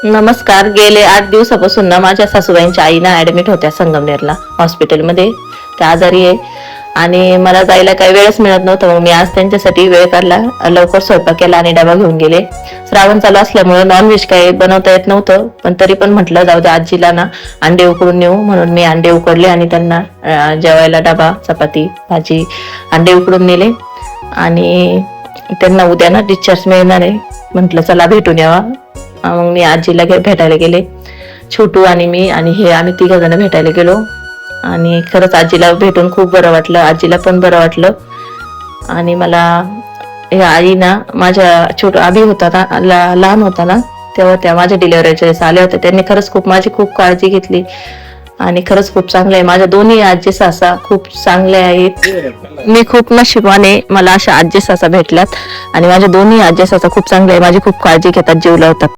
नमस्कार. गेले 8 दिवसापासून ना माझ्या सासूबाईंच्या आई ना ऍडमिट होत्या संगमनेरला हॉस्पिटलमध्ये. त्या आजारी आहे आणि मला जायला काही वेळच मिळत नव्हता. मग मी आज त्यांच्यासाठी वेळ काढला, लवकर स्वयंपाक केला आणि डबा घेऊन गेले. श्रावण चालू असल्यामुळे नॉनव्हेज काही बनवता येत नव्हतं, पण तरी पण म्हटलं जाऊ दे आजीला ना अंडे उकडून नेऊ, म्हणून मी अंडे उकडले आणि त्यांना जेवायला डबा, चपाती, भाजी, अंडे उकडून नेले. आणि त्यांना उद्या ना डिस्चार्ज मिळणार आहे. म्हटलं चला भेटून यावा. मग मी आजीला भेटायला गेले. छोटू आणि मी आणि हे आम्ही 3 जण भेटायला गेलो. आणि खरंच आजीला भेटून खूप बरं वाटलं, आजीला पण बरं वाटलं. आणि मला या आई ना माझ्या छोटा अभि होता ना, लहान होता ना, तेव्हा त्या माझ्या डिलिव्हरीच्या वेळेस आल्या होत्या. त्यांनी खरंच माझी खूप काळजी घेतली आणि खरंच खूप चांगलं आहे. माझ्या दोन्ही आजी सासा खूप चांगल्या आहेत. मी खूप नशिबाने मला अशा आजी सासा भेटल्यात आणि माझ्या दोन्ही आजी सासा खूप चांगले आहे. माझी खूप काळजी घेतात, जीव लावतात.